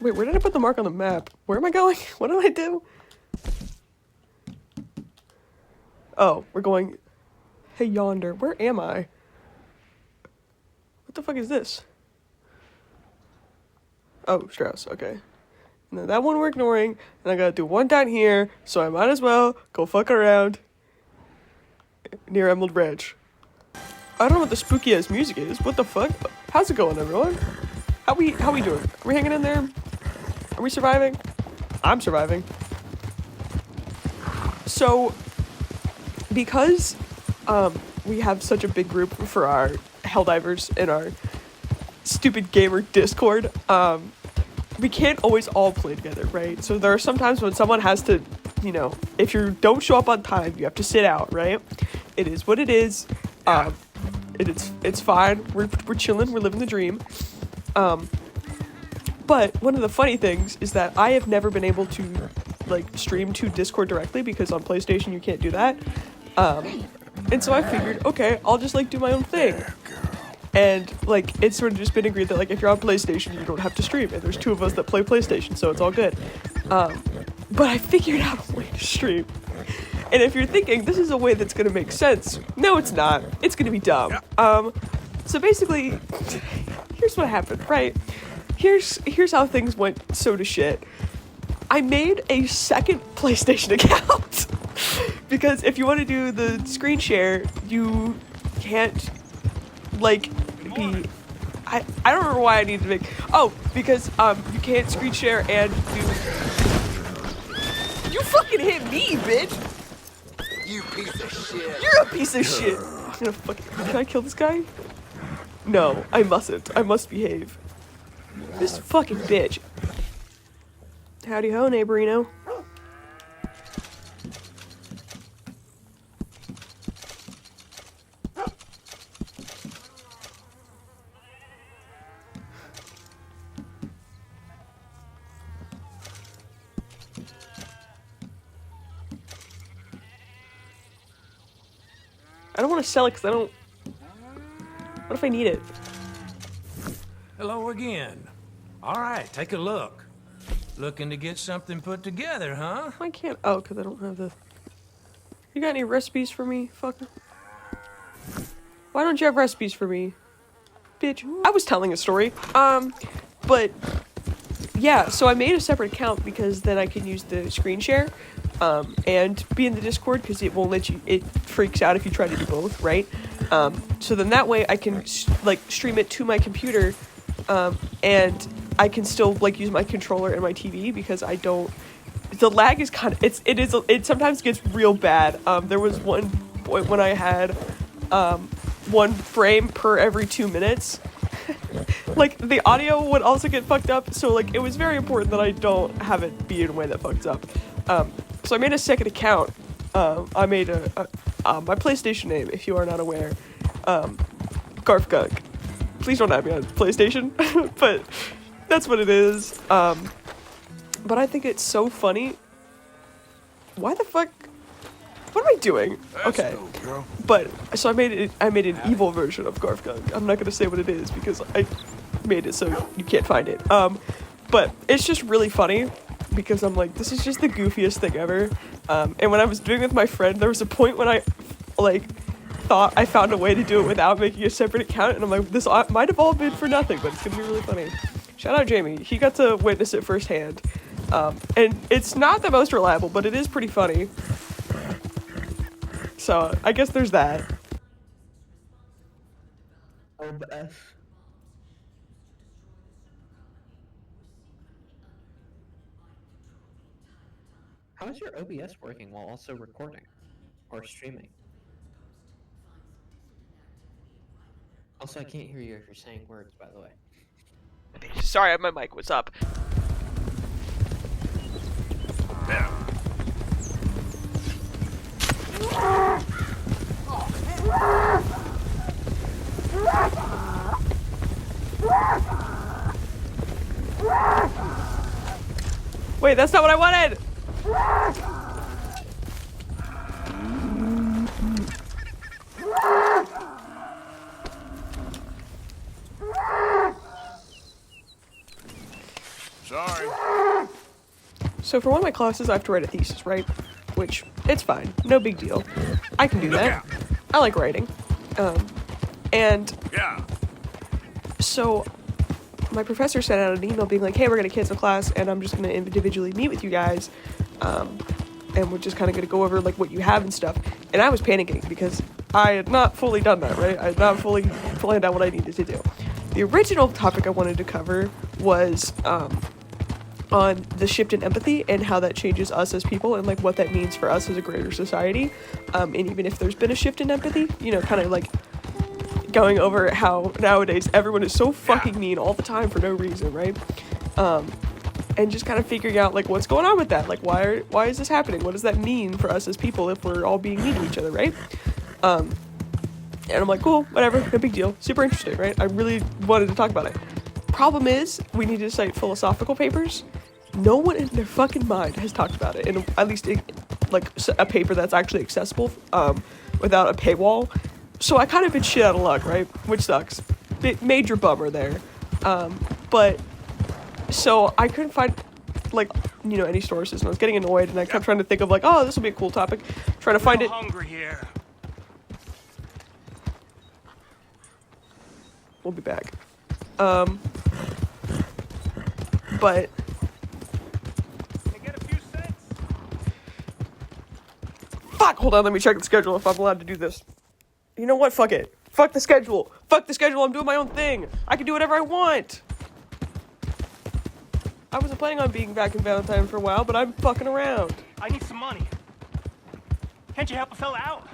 Wait, where did I put the mark on the map? Where am I going? What did I do? Oh, we're going... Hey, yonder. Where am I? What the fuck is this? Oh, Strauss, okay. And then that one we're ignoring, and I gotta do one down here, so I might as well go fuck around near Emerald Ranch. I don't know what the spooky-ass music is. What the fuck? How's it going, everyone? How we doing? Are we hanging in there? Are we surviving? I'm surviving. So, because we have such a big group for our Helldivers in our stupid gamer Discord, we can't always all play together, right? So there are some times when someone has to, you know, if you don't show up on time, you have to sit out, right? It is what it is. It's fine. We're chilling. We're living the dream. But one of the funny things is that I have never been able to like stream to Discord directly because on PlayStation you can't do that. And so I figured, okay, I'll just like do my own thing. And like it's sort of just been agreed that like if you're on PlayStation you don't have to stream, and there's two of us that play PlayStation, so it's all good. But I figured out a way to stream. And if you're thinking this is a way that's gonna make sense, no it's not. It's gonna be dumb. So basically, here's what happened, right? Here's how things went so to shit. I made a second PlayStation account because if you want to do the screen share, you can't like be. I don't remember why I needed to make. Oh, because you can't screen share and do. You fucking hit me, bitch. You piece of shit. You're a piece of shit. I'm gonna fucking. Can I kill this guy? No, I mustn't. I must behave. This fucking bitch. Howdy ho, neighborino. I don't want to sell it because I don't... What if I need it? Hello again. All right, take a look. Looking to get something put together, huh? I can't... Oh, because I don't have the... You got any recipes for me, fucker? Why don't you have recipes for me? Bitch. I was telling a story. But... Yeah, so I made a separate account because then I can use the screen share, and be in the Discord because it won't let you, it freaks out if you try to do both, right? So then that way I can like stream it to my computer, and I can still like use my controller and my TV because I don't, the lag is kind of, it sometimes gets real bad. There was one point when I had, 1 frame per every 2 minutes. Like, the audio would also get fucked up, so, like, it was very important that I don't have it be in a way that fucks up. So I made a second account. I made my PlayStation name, if you are not aware, Garfgunk. Please don't add me on PlayStation, but that's what it is. But I think it's so funny. Why the fuck? What am I doing? Okay, but so I made an evil version of Garfgunk. I'm not gonna say what it is because I made it so you can't find it. But it's just really funny because I'm like, this is just the goofiest thing ever. And when I was doing it with my friend, there was a point when I like thought I found a way to do it without making a separate account, and I'm like, this might have all been for nothing, but it's gonna be really funny. Shout out Jamie. He got to witness it firsthand. And it's not the most reliable, but it is pretty funny. So, I guess there's that. OBS. How is your OBS working while also recording? Or streaming? Also, I can't hear you if you're saying words, by the way. Sorry, my mic was up. Wait, that's not what I wanted! Sorry. So for one of my classes, I have to write a thesis, right? Which, it's fine. No big deal. I can do that. I like writing. And Yeah. so my professor sent out an email being like, hey, we're going to cancel class, and I'm just going to individually meet with you guys. And we're just kind of going to go over, like, what you have and stuff. And I was panicking because I had not fully done that, right? I had not fully planned out what I needed to do. The original topic I wanted to cover was on the shift in empathy and how that changes us as people and, like, what that means for us as a greater society. And even if there's been a shift in empathy, you know, kind of, like, going over how nowadays everyone is so fucking mean all the time for no reason, right? And just kind of figuring out, like, what's going on with that? Like, why is this happening? What does that mean for us as people if we're all being mean to each other, right? And I'm like, cool, whatever, no big deal. Super interesting, right? I really wanted to talk about it. Problem is, we need to cite philosophical papers. No one in their fucking mind has talked about it, in at least, like, a paper that's actually accessible without a paywall. So I kind of been shit out of luck, right? Which sucks. Major bummer there. But... So I couldn't find, like, you know, any sources, and I was getting annoyed, and I kept trying to think of, like, oh, this will be a cool topic. Trying to find it. Hungry here. We'll be back. But Can I get a few cents? fuck, hold on, let me check the schedule if I'm allowed to do this. You know what? Fuck it. Fuck the schedule. Fuck the schedule. I'm doing my own thing. I can do whatever I want. I wasn't planning on being back in Valentine for a while, but I'm fucking around. I need some money. Can't you help a fella out?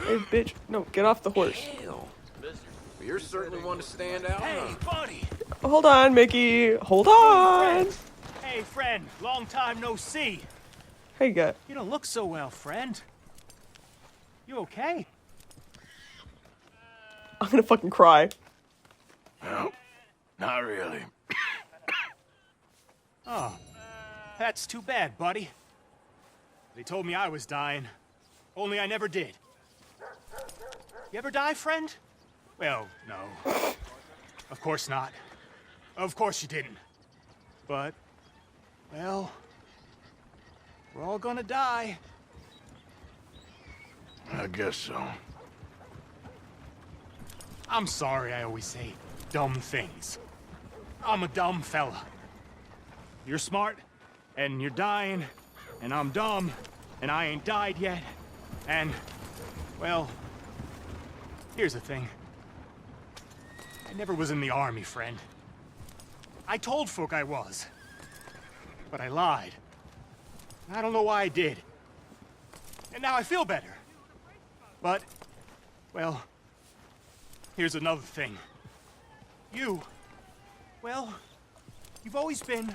Hey, bitch. No, get off the horse. You're certainly one to stand out. Hey, buddy. Hold on, Mickey. Hold on. Hey, friend. Long time no see. How you got? You don't look so well, friend. You okay? I'm gonna fucking cry. No, not really. Oh, that's too bad, buddy. They told me I was dying, only I never did. You ever die, friend? Well, no. Of course not. Of course you didn't. But, well, we're all gonna die. I guess so. I'm sorry I always say dumb things. I'm a dumb fella. You're smart, and you're dying, and I'm dumb, and I ain't died yet, and, well, here's the thing. I never was in the army, friend. I told folk I was, but I lied. I don't know why I did. And now I feel better. But, well, here's another thing. You, well, you've always been...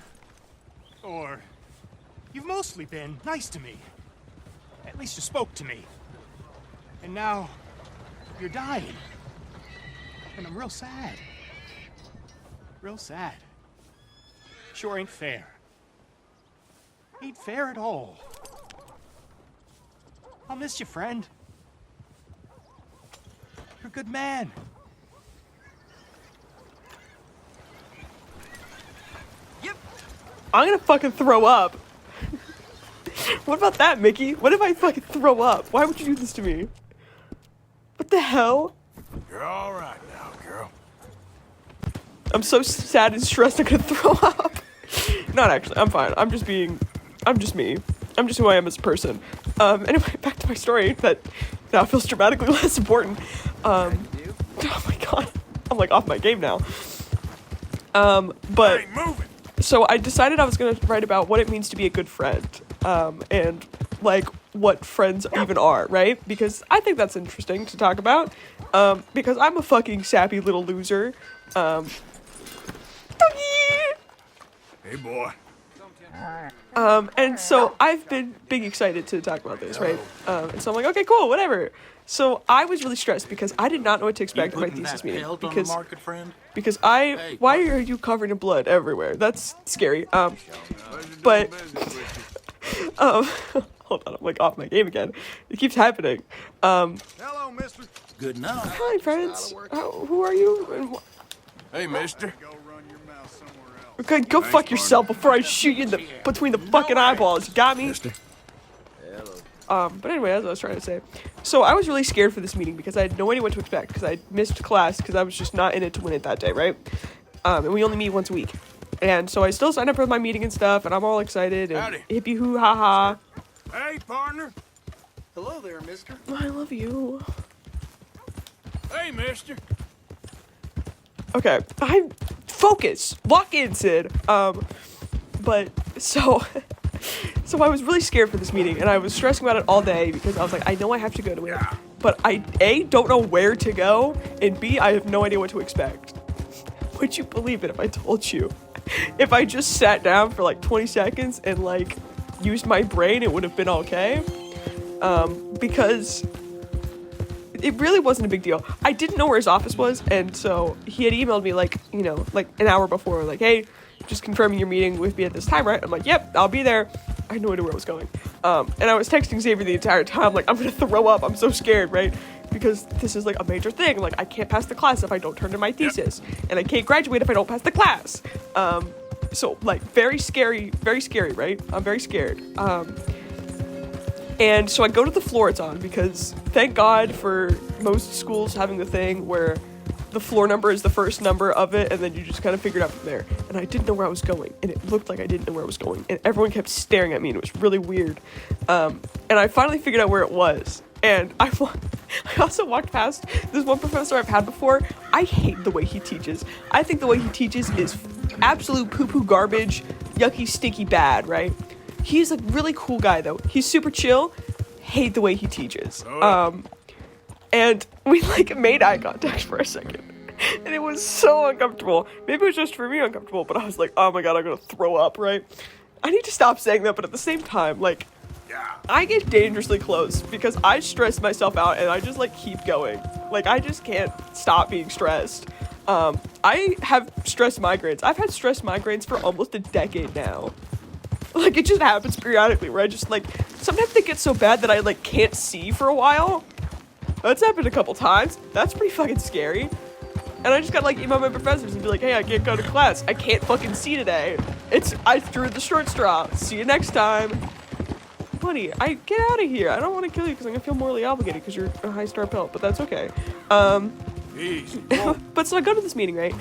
Or, you've mostly been nice to me. At least you spoke to me. And now, you're dying. And I'm real sad. Real sad. Sure ain't fair. Ain't fair at all. I'll miss you, friend. You're a good man. I'm gonna fucking throw up. What about that, Mickey? What if I fucking throw up? Why would you do this to me? What the hell? You're all right now, girl. I'm so sad and stressed I'm gonna throw up. Not actually, I'm fine. I'm just me. I'm just who I am as a person. Anyway, back to my story that now feels dramatically less important. Oh my god. I'm like off my game now. But Hey, move it. so I decided I was gonna write about what it means to be a good friend. And like what friends even are, right? Because I think that's interesting to talk about. Because I'm a fucking sappy little loser. Hey, boy. And so I've been big excited to talk about this, right? And so I'm like, okay, cool, whatever. So I was really stressed because I did not know what to expect in my thesis meeting. Because why are you covered in blood everywhere? That's scary. But hold on, I'm like off my game again. It keeps happening. Hello, mister. Good enough. Hi, friends. Who are you? And Hey, mister. Go run your mouth somewhere else. Okay, go fuck yourself before I shoot you in between the fucking eyeballs. You got me? But anyway, as I was trying to say. So I was really scared for this meeting because I had no idea what to expect because I missed class because I was just not in it to win it that day, right? And we only meet once a week. And so I still signed up for my meeting and stuff, and I'm all excited and Howdy. hippie hoo ha ha. Hey, partner. Hello there, mister. I love you. Hey, mister. Okay, I focus. Lock in, Sid. But so so I was really scared for this meeting, and I was stressing about it all day because I was like, I know I have to go to it, but I A, don't know where to go, and B, I have no idea what to expect. Would you believe it if I told you? If I just sat down for like 20 seconds and like used my brain, it would have been okay. Because it really wasn't a big deal. I didn't know where his office was, and so he had emailed me like, you know, like an hour before, like, hey, just confirming your meeting with me at this time, right? I'm like, yep, I'll be there. I had no idea where I was going. And I was texting Xavier the entire time, like, I'm gonna throw up, I'm so scared, right? Because this is like a major thing. Like, I can't pass the class if I don't turn in my thesis, and I can't graduate if I don't pass the class. So like very scary, right? I'm very scared. And so I go to the floor it's on because thank God for most schools having the thing where the floor number is the first number of it, and then you just kind of figure it out from there. And I didn't know where I was going, and it looked like I didn't know where I was going, and everyone kept staring at me, and it was really weird. And I finally figured out where it was. And I also walked past this one professor I've had before. I hate the way he teaches. I think the way he teaches is absolute poo-poo garbage, yucky, stinky bad, right? He's a really cool guy, though. He's super chill. Hate the way he teaches. And we, like, made eye contact for a second. And it was so uncomfortable. Maybe it was just for me uncomfortable, but I was like, oh my god, I'm gonna throw up, right? I need to stop saying that, but at the same time, like, I get dangerously close because I stress myself out and I just, like, keep going. Like, I just can't stop being stressed. I have stress migraines. I've had stress migraines for almost a decade now. Like, it just happens periodically where I just, like, sometimes they get so bad that I, like, can't see for a while. That's happened a couple times. That's pretty fucking scary. And I just gotta, like, email my professors and be like, hey, I can't go to class. I can't fucking see today. I drew the short straw. See you next time. Buddy, get out of here. I don't want to kill you because I'm gonna feel morally obligated because you're a high star pelt, but that's okay. Easy. But so I go to this meeting, right?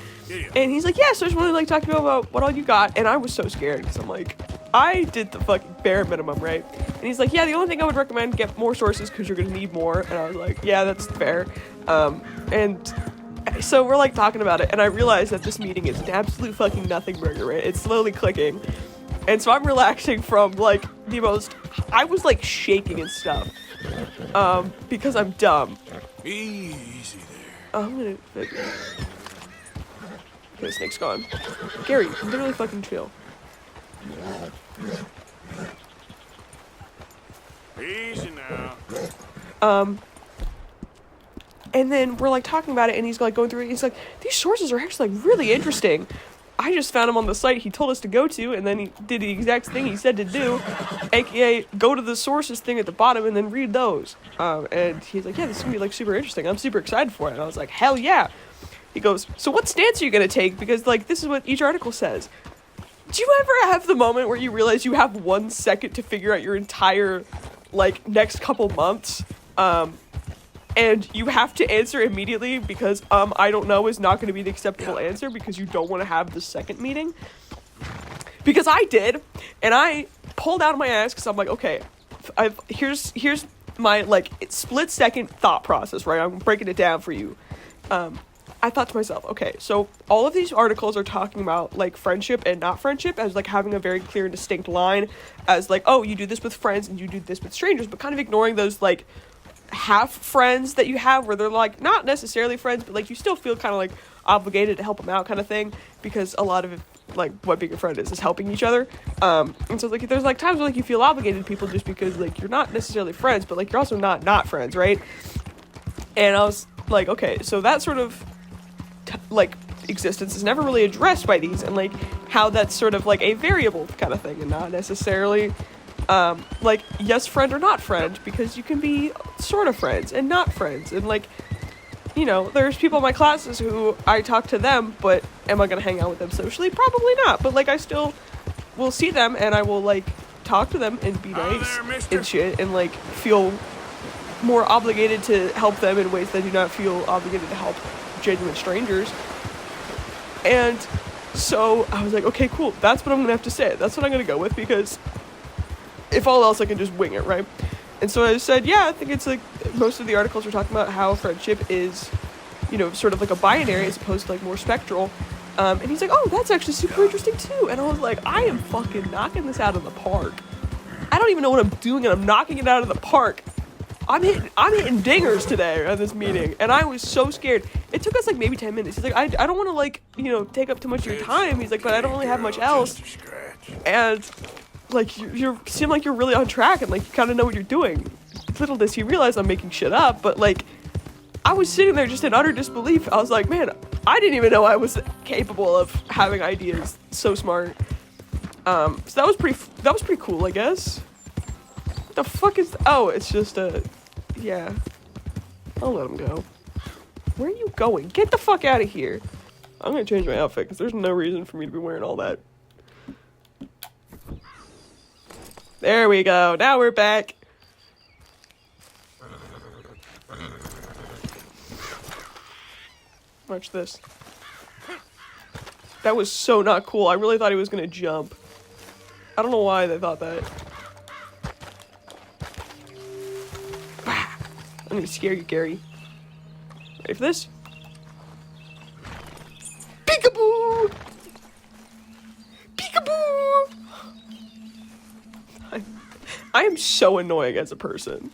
And he's like, yeah, so I just wanted to, like, talk to you about what all you got. And I was so scared because I'm like, I did the fucking bare minimum, right? And he's like, yeah, the only thing I would recommend, get more sources because you're gonna need more. And I was like, yeah, that's fair. And so we're, like, talking about it, and I realized that this meeting is an absolute fucking nothing burger, right? It's slowly clicking. And so I'm relaxing from, like, I was, like, shaking and stuff. Because I'm dumb. Easy there. I'm gonna... Okay, the snake's gone. Gary, literally fucking chill. Easy now. And then we're, like, talking about it, and he's, like, going through it. He's like, these sources are actually, like, really interesting. I just found him on the site he told us to go to, and then he did the exact thing he said to do, aka go to the sources thing at the bottom and then read those. And he's like, yeah, this is gonna be, like, super interesting. I'm super excited for it. And I was like, hell yeah. He goes, so what stance are you gonna take? Because, like, this is what each article says. Do you ever have the moment where you realize you have 1 second to figure out your entire, like, next couple months? And you have to answer immediately because, I don't know is not going to be the acceptable answer because you don't want to have the second meeting. Because I did, and I pulled out of my ass because I'm like, okay, here's my, like, split-second thought process, right? I'm breaking it down for you. I thought to myself, okay, so all of these articles are talking about, like, friendship and not friendship as, like, having a very clear and distinct line as, like, oh, you do this with friends and you do this with strangers, but kind of ignoring those, like, half friends that you have where they're, like, not necessarily friends, but, like, you still feel kind of, like, obligated to help them out kind of thing because a lot of it, like, what being a friend is helping each other. And so, like, there's, like, times where, like, you feel obligated to people just because, like, you're not necessarily friends, but, like, you're also not friends, right? And I was like, okay, so that sort of like existence is never really addressed by these, and, like, how that's sort of like a variable kind of thing and not necessarily like, yes, friend or not friend, because you can be sort of friends and not friends, and, like, you know, there's people in my classes who I talk to them, but am I gonna hang out with them socially? Probably not. But like I still will see them and I will like talk to them and be Hi nice there, mister. and shit and like feel more obligated to help them in ways that I do not feel obligated to help genuine strangers. And so I was like, okay, cool, that's what I'm gonna have to say. That's what I'm gonna go with, because if all else I can just wing it, right? And so I said, yeah, I think it's like most of the articles are talking about how friendship is, you know, sort of like a binary as opposed to like more spectral. And he's like, oh, that's actually super interesting too. And I was like, I am fucking knocking this out of the park. I don't even know what I'm doing, and I'm knocking it out of the park. I'm hitting dingers today at this meeting, and I was so scared. It took us like maybe 10 minutes. He's like, I don't want to like, you know, take up too much of your time. He's like, but I don't really have much else. Just a scratch. And like you seem like you're really on track and like you kind of know what you're doing. Little does he realize I'm making shit up, but like I was sitting there just in utter disbelief. I was like, man, I didn't even know I was capable of having ideas so smart. So that was pretty cool, I guess. What the fuck is oh, it's just yeah. I'll let him go. Where are you going? Get the fuck out of here. I'm gonna change my outfit because there's no reason for me to be wearing all that. There we go. Now we're back. Watch this. That was so not cool. I really thought he was gonna jump. I don't know why they thought that. I'm gonna scare you, Gary. Ready for this? Peekaboo! Peekaboo! I am so annoying as a person.